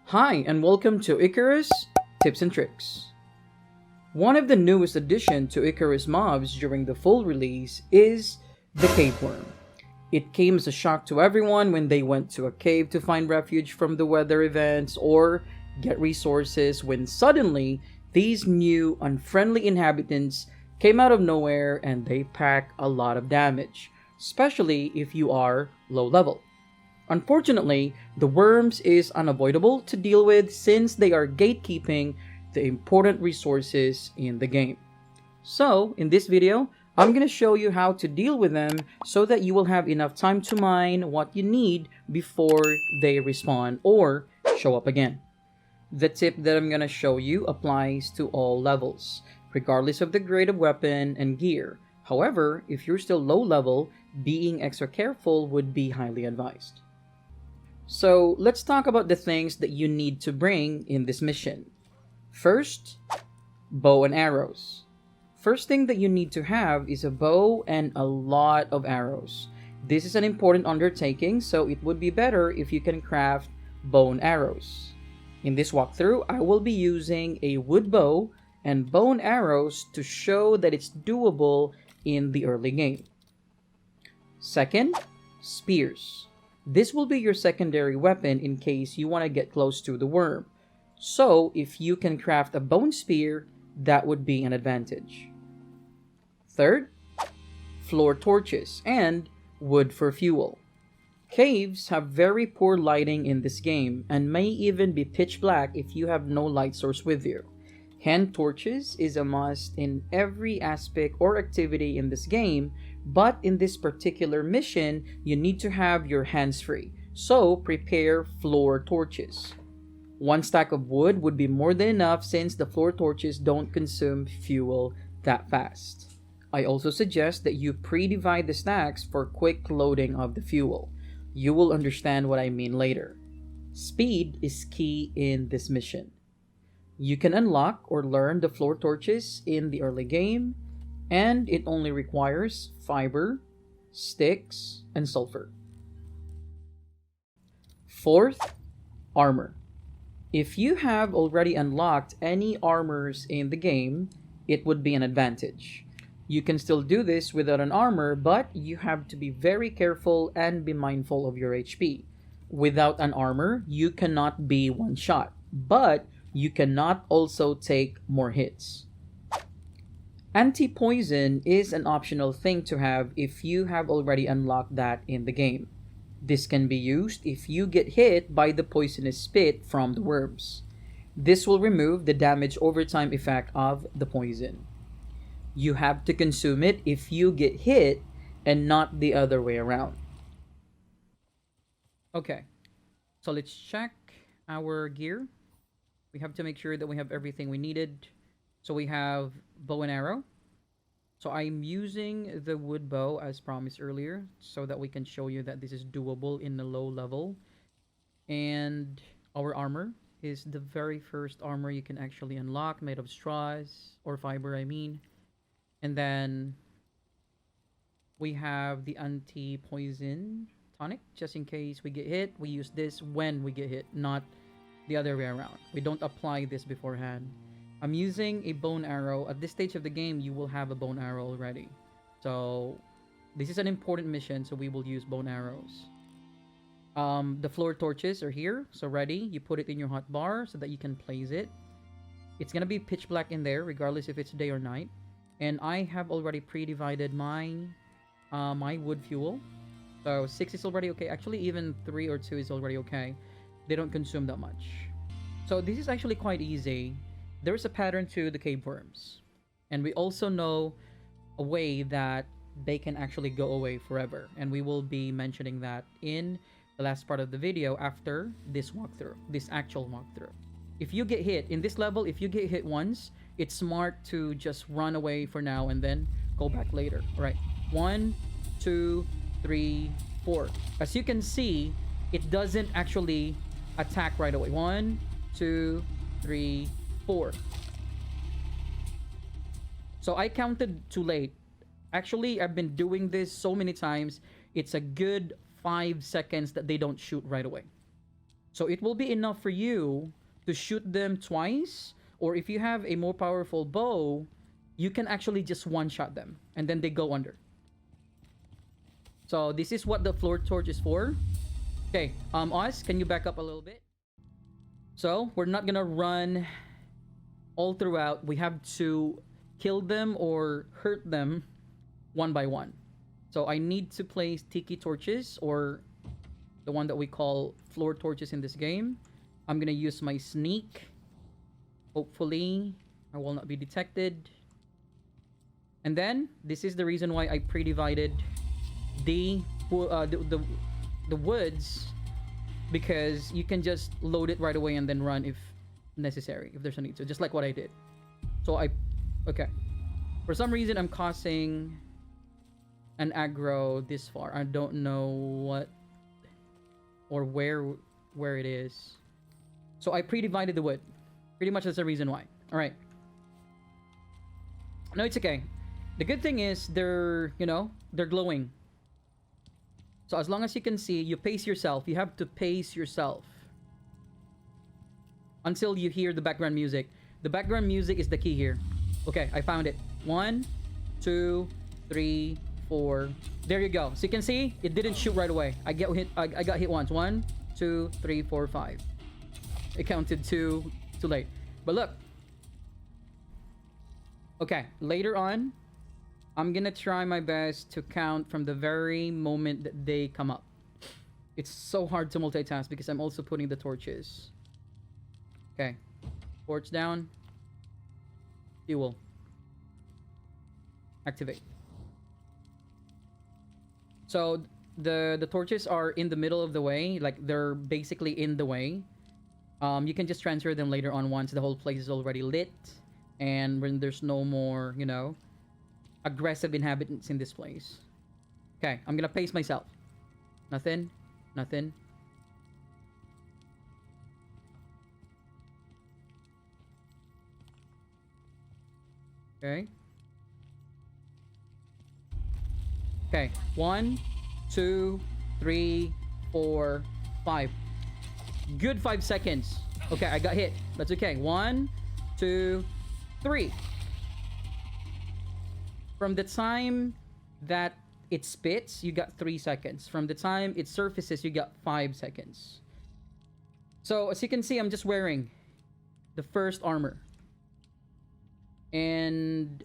Hi, and welcome to Icarus Tips and Tricks. One of the newest additions to Icarus mobs during the full release is the cave worm. It came as a shock to everyone when they went to a cave to find refuge from the weather events or get resources when suddenly these new unfriendly inhabitants came out of nowhere and they pack a lot of damage, especially if you are low level. Unfortunately, the worms is unavoidable to deal with since they are gatekeeping the important resources in the game. So, in this video, I'm going to show you how to deal with them so that you will have enough time to mine what you need before they respawn or show up again. The tip that I'm going to show you applies to all levels, regardless of the grade of weapon and gear. However, if you're still low level, being extra careful would be highly advised. So let's talk about the things that you need to bring in this mission. First, bow and arrows. First thing that you need to have is a bow and a lot of arrows. This is an important undertaking, so it would be better if you can craft bow and arrows. In this walkthrough, I will be using a wood bow and bow and arrows to show that it's doable in the early game. Second, spears. This will be your secondary weapon in case you want to get close to the worm. So, if you can craft a bone spear, that would be an advantage. Third, floor torches and wood for fuel. Caves have very poor lighting in this game and may even be pitch black if you have no light source with you. Hand torches is a must in every aspect or activity in this game, but in this particular mission, you need to have your hands free, so prepare floor torches. One stack of wood would be more than enough since the floor torches don't consume fuel that fast. I also suggest that you pre-divide the stacks for quick loading of the fuel. You will understand what I mean later. Speed is key in this mission. You can unlock or learn the floor torches in the early game, and it only requires fiber, sticks, and sulfur. Fourth, armor. If you have already unlocked any armors in the game, it would be an advantage. You can still do this without an armor, but you have to be very careful and be mindful of your HP. Without an armor, you cannot be one shot, but you cannot also take more hits. Anti-poison is an optional thing to have if you have already unlocked that in the game. This can be used if you get hit by the poisonous spit from the worms. This will remove the damage over time effect of the poison. You have to consume it if you get hit and not the other way around. Okay, so let's check our gear. We have to make sure that we have everything we needed. So we have bow and arrow. So I'm using the wood bow as promised earlier so that we can show you that this is doable in the low level. And our armor is the very first armor you can actually unlock, made of straws or fiber, I mean. And then we have the anti-poison tonic, just in case we get hit. We use this when we get hit, not the other way around. We don't apply this beforehand. I'm using a bone arrow. At this stage of the game, you will have a bone arrow already. So this is an important mission, so we will use bone arrows. The floor torches are here, so ready. You put it in your hotbar so that you can place it. It's gonna be pitch black in there, regardless if it's day or night. And I have already pre-divided my wood fuel. So 6 is already okay. Actually, even 3 or 2 is already okay. They don't consume that much. So this is actually quite easy. There is a pattern to the cave worms. And we also know a way that they can actually go away forever. And we will be mentioning that in the last part of the video after this walkthrough, this actual walkthrough. If you get hit, in this level, if you get hit once, it's smart to just run away for now and then go back later. All right, 1, 2, 3, 4. As you can see, it doesn't actually attack right away. 1, 2, 3, 4. So I counted too late. Actually, I've been doing this so many times. It's a good 5 seconds that they don't shoot right away. So it will be enough for you to shoot them twice, or if you have a more powerful bow, you can actually just one-shot them, and then they go under. So this is what the floor torch is for. Okay, Oz, can you back up a little bit? So we're not gonna run all throughout. We have to kill them or hurt them one by one. So I need to place tiki torches, or the one that we call floor torches in this game. I'm gonna use my sneak. Hopefully I will not be detected. And then this is the reason why I pre-divided the woods, because you can just load it right away and then run if necessary, if there's a need to, just like what I did. So okay, for some reason I'm causing an aggro this far. I don't know what or where it is. So I pre-divided the wood. Pretty much that's the reason why. All right. No, it's okay. The good thing is they're glowing. So as long as you can see, you pace yourself. You have to pace yourself until you hear the background music. The background music is the key here. Okay, I found it. 1, 2, 3, 4. There you go. So you can see it didn't shoot right away. I got hit once. 1, 2, 3, 4, 5. It counted too late. But look. Okay, later on, I'm gonna try my best to count from the very moment that they come up. It's so hard to multitask because I'm also putting the torches. Okay. Torch down. Fuel. Activate. So the torches are in the middle of the way, like they're basically in the way. You can just transfer them later on once the whole place is already lit and when there's no more, aggressive inhabitants in this place. Okay, I'm gonna pace myself. Nothing. Nothing. Okay. Okay. 1, 2, 3, 4, 5. Good 5 seconds. Okay, I got hit. That's okay. 1, 2, 3. From the time that it spits, you got 3 seconds. From the time it surfaces, you got 5 seconds. So, as you can see, I'm just wearing the first armor. And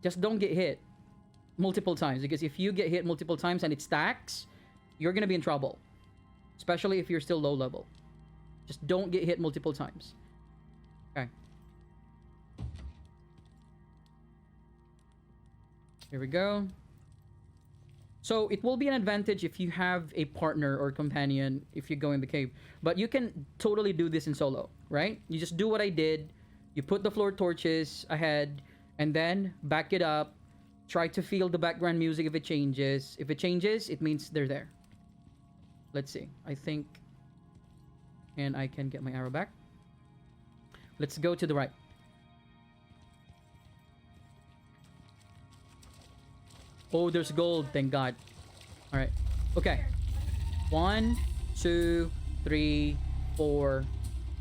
just don't get hit multiple times, because if you get hit multiple times and it stacks, you're gonna be in trouble. Especially if you're still low level. Just don't get hit multiple times. Okay. Here we go. So it will be an advantage if you have a partner or companion if you go in the cave. But you can totally do this in solo, right? You just do what I did. You put the floor torches ahead and then back it up. Try to feel the background music if it changes. If it changes, it means they're there. Let's see. I think... And I can get my arrow back. Let's go to the right. Oh, there's gold. Thank God. Alright. Okay. 1, 2, 3, 4.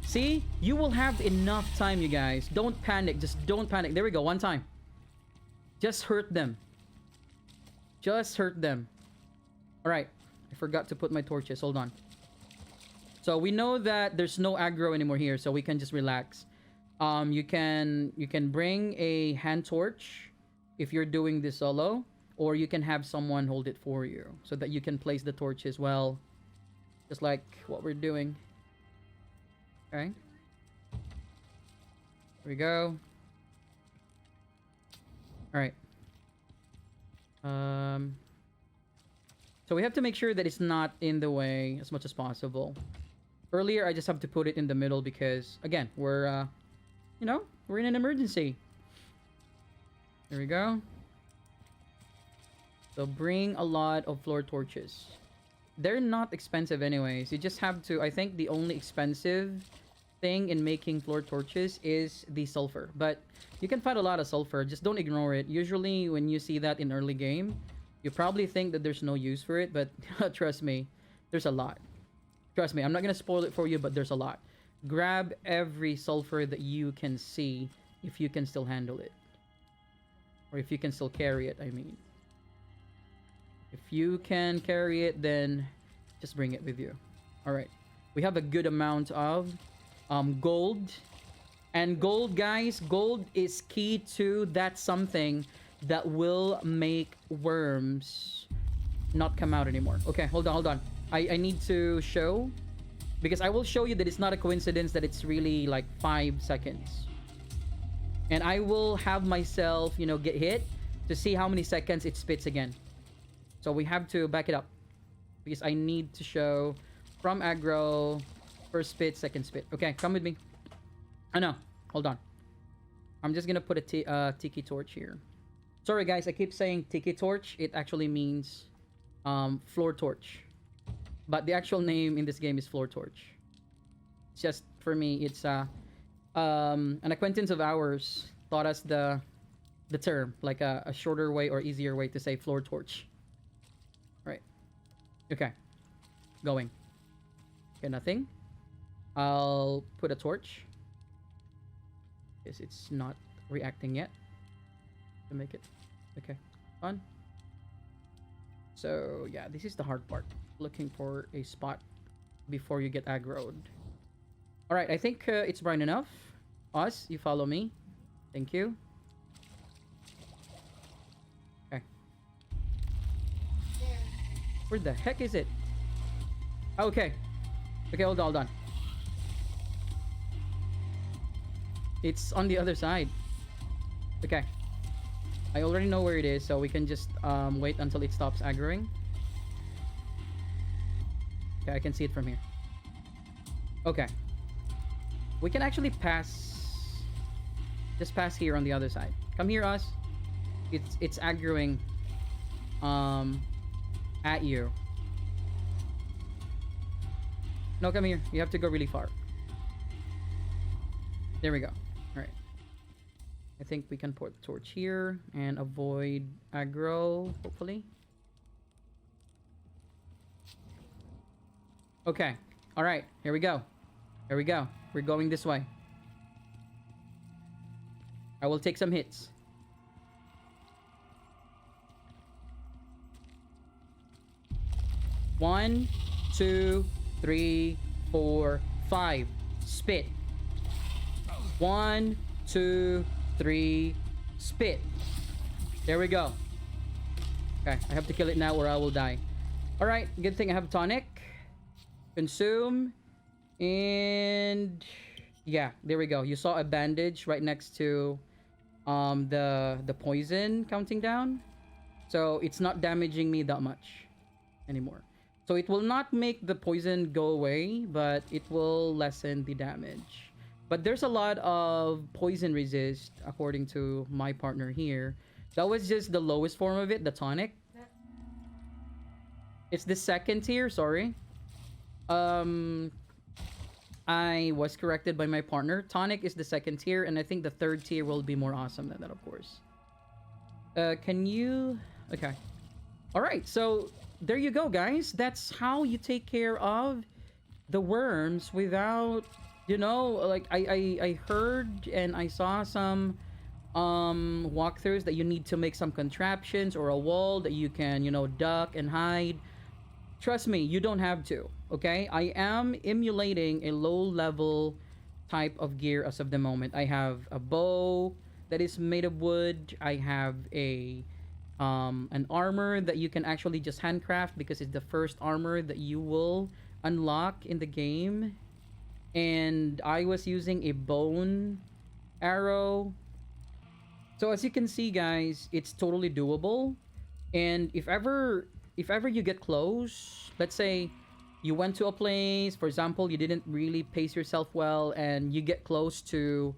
See? You will have enough time, you guys. Don't panic. Just don't panic. There we go. One time. Just hurt them. Just hurt them. Alright. I forgot to put my torches. Hold on. So we know that there's no aggro anymore here, so we can just relax. You can bring a hand torch if you're doing this solo, or you can have someone hold it for you so that you can place the torches well, just like what we're doing. Okay. Here we go. All right. So we have to make sure that it's not in the way as much as possible. Earlier, I just have to put it in the middle because, again, we're, we're in an emergency. There we go. So bring a lot of floor torches. They're not expensive anyways. You just have to, I think the only expensive thing in making floor torches is the sulfur. But you can find a lot of sulfur. Just don't ignore it. Usually when you see that in early game, you probably think that there's no use for it. But trust me, there's a lot. Trust me, I'm not gonna spoil it for you, but there's a lot. Grab every sulfur that you can see if you can still handle it. Or if you can still carry it, I mean. If you can carry it, then just bring it with you. Alright. We have a good amount of gold. And gold, guys, gold is key to that something that will make worms not come out anymore. Okay, hold on. I need to show, because I will show you that it's not a coincidence that it's really like 5 seconds. And I will have myself, you know, get hit to see how many seconds it spits again. So we have to back it up, because I need to show from aggro, first spit, second spit. Okay, come with me. Oh no, hold on. I'm just gonna put a tiki torch here. Sorry guys, I keep saying tiki torch. It actually means floor torch. But the actual name in this game is floor torch. It's just, for me, it's an acquaintance of ours taught us the term, like a shorter way or easier way to say floor torch. Right. Okay. Going. Okay, nothing. I'll put a torch. Yes, it's not reacting yet. To make it. Okay. Fun. So, yeah, this is the hard part. Looking for a spot before you get aggroed. Alright, I think it's bright enough. Us, you follow me. Thank you. Okay. Where the heck is it? Okay. Okay, hold on. It's on the other side. Okay. I already know where it is, so we can just wait until it stops aggroing. Okay, I can see it from here. Okay. We can actually pass... Just pass here on the other side. Come here, us. It's aggroing at you. No, come here. You have to go really far. There we go. Alright. I think we can put the torch here and avoid aggro, hopefully. Okay. Alright. Here we go. Here we go. We're going this way. I will take some hits. One, 2, 3, 4, 5. Spit. 1, 2, 3. Spit. There we go. Okay, I have to kill it now or I will die. Alright, good thing I have tonic. Consume. And... yeah, there we go. You saw a bandage right next to the poison counting down. So it's not damaging me that much anymore. So it will not make the poison go away, but it will lessen the damage. But there's a lot of poison resist, according to my partner here. That was just the lowest form of it, the tonic. It's the second tier, sorry. I was corrected by my partner. Tonic is the second tier, and I think the third tier will be more awesome than that, of course. Can you... okay. Alright, so there you go, guys. That's how you take care of the worms without... you know, like, I heard and I saw some walkthroughs that you need to make some contraptions or a wall that you can, you know, duck and hide. Trust me, you don't have to, okay? I am emulating a low-level type of gear as of the moment. I have a bow that is made of wood. I have a an armor that you can actually just handcraft because it's the first armor that you will unlock in the game. And I was using a bone arrow. So as you can see, guys, it's totally doable. And if ever you get close, let's say you went to a place, for example, you didn't really pace yourself well, and you get close to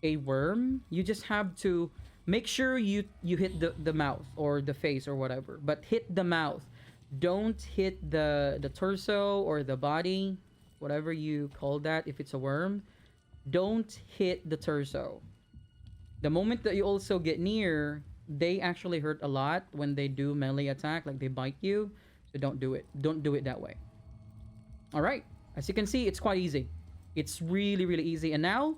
a worm, you just have to make sure you hit the mouth or the face or whatever. But hit the mouth. Don't hit the torso or the body, whatever you call that if it's a worm. Don't hit the torso. The moment that you also get near, they actually hurt a lot when they do melee attack, like they bite you. So don't do it. Don't do it that way. All right. As you can see, it's quite easy. It's really, really easy. And now,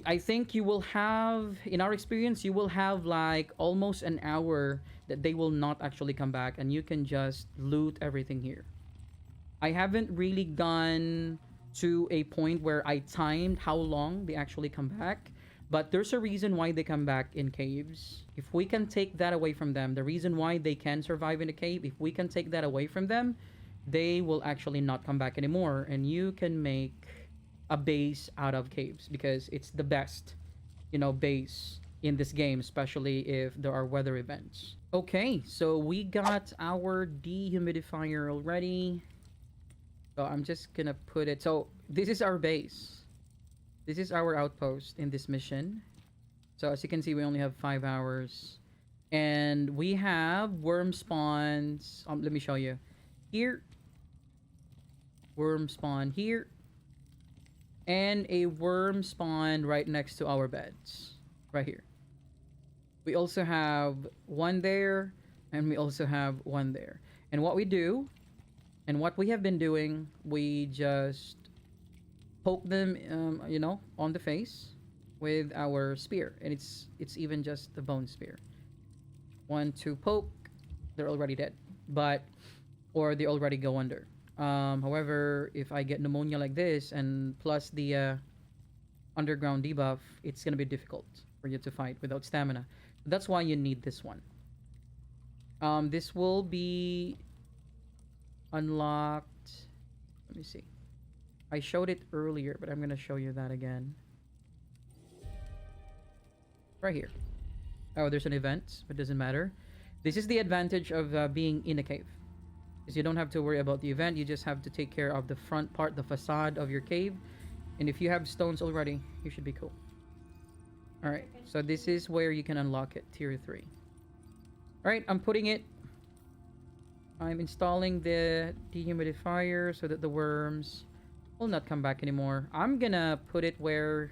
I think you will have, in our experience, you will have like almost an hour that they will not actually come back, and you can just loot everything here. I haven't really gone to a point where I timed how long they actually come back, but there's a reason why they come back in caves. If we can take that away from them, the reason why they can survive in a cave, if we can take that away from them, they will actually not come back anymore, and you can make a base out of caves because it's the best, base in this game, especially if there are weather events. Okay, so we got our dehumidifier already. So I'm just gonna put it. So this is our base. This is our outpost in this mission. So as you can see, we only have 5 hours. And we have worm spawns. Let me show you. Here. Worm spawn here. And a worm spawn right next to our beds. Right here. We also have one there. And we also have one there. And what we do, and what we have been doing, we just poke them, on the face with our spear. And it's even just the bone spear. 1, 2 poke, they're already dead. Or they already go under. However, if I get pneumonia like this, and plus the underground debuff, it's gonna be difficult for you to fight without stamina. That's why you need this one. This will be unlocked. Let me see. I showed it earlier, but I'm gonna show you that again. Right here. Oh, there's an event, but it doesn't matter. This is the advantage of being in a cave. Because you don't have to worry about the event, you just have to take care of the front part, the facade of your cave. And if you have stones already, you should be cool. Alright, so this is where you can unlock it, tier 3. Alright, I'm installing the dehumidifier so that the worms will not come back anymore. I'm gonna put it where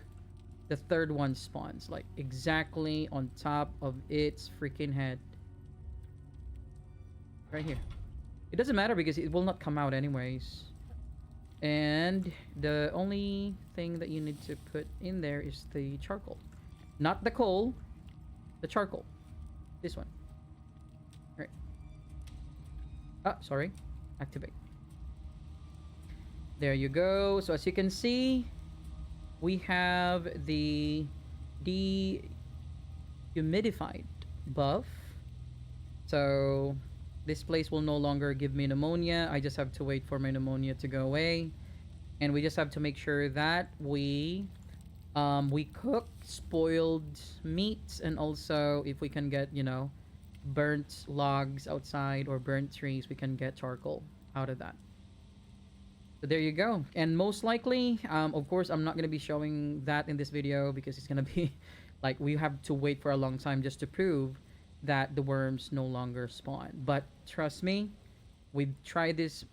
the third one spawns, like exactly on top of its freaking head. Right here. It doesn't matter because it will not come out anyways. And the only thing that you need to put in there is the charcoal. Not the coal, the charcoal. This one. Alright. Ah, sorry. Activate. There you go. So as you can see, we have the dehumidified buff. So this place will no longer give me pneumonia. I just have to wait for my pneumonia to go away. And we just have to make sure that we cook spoiled meats, and also if we can get, burnt logs outside or burnt trees, we can get charcoal out of that. So there you go. And most likely, of course, I'm not going to be showing that in this video because it's going to be like we have to wait for a long time just to prove that the worms no longer spawn. But trust me, we've tried this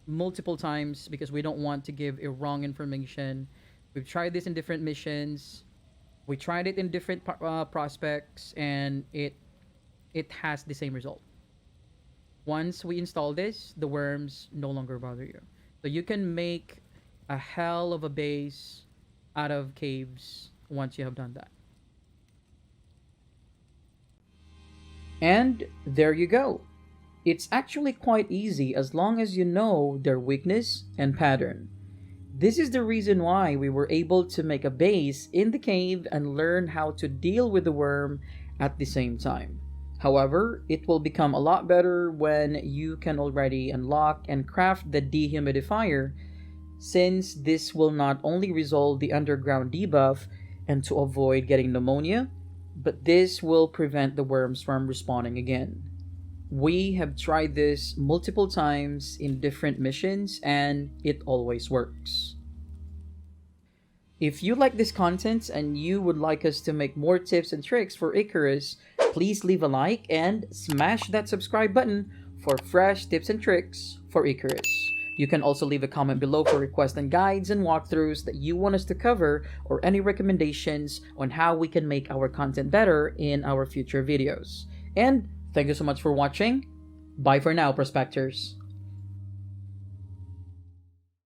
multiple times because we don't want to give a wrong information. We've tried this in different missions. We tried it in different prospects, and it has the same result. Once we install this, the worms no longer bother you. So you can make a hell of a base out of caves once you have done that. And there you go. It's actually quite easy as long as you know their weakness and pattern. This is the reason why we were able to make a base in the cave and learn how to deal with the worm at the same time. However, it will become a lot better when you can already unlock and craft the dehumidifier, since this will not only resolve the underground debuff and to avoid getting pneumonia, but this will prevent the worms from respawning again. We have tried this multiple times in different missions, and it always works. If you like this content and you would like us to make more tips and tricks for Icarus, please leave a like and smash that subscribe button for fresh tips and tricks for Icarus. You can also leave a comment below for requests and guides and walkthroughs that you want us to cover, or any recommendations on how we can make our content better in our future videos. And thank you so much for watching. Bye for now, prospectors.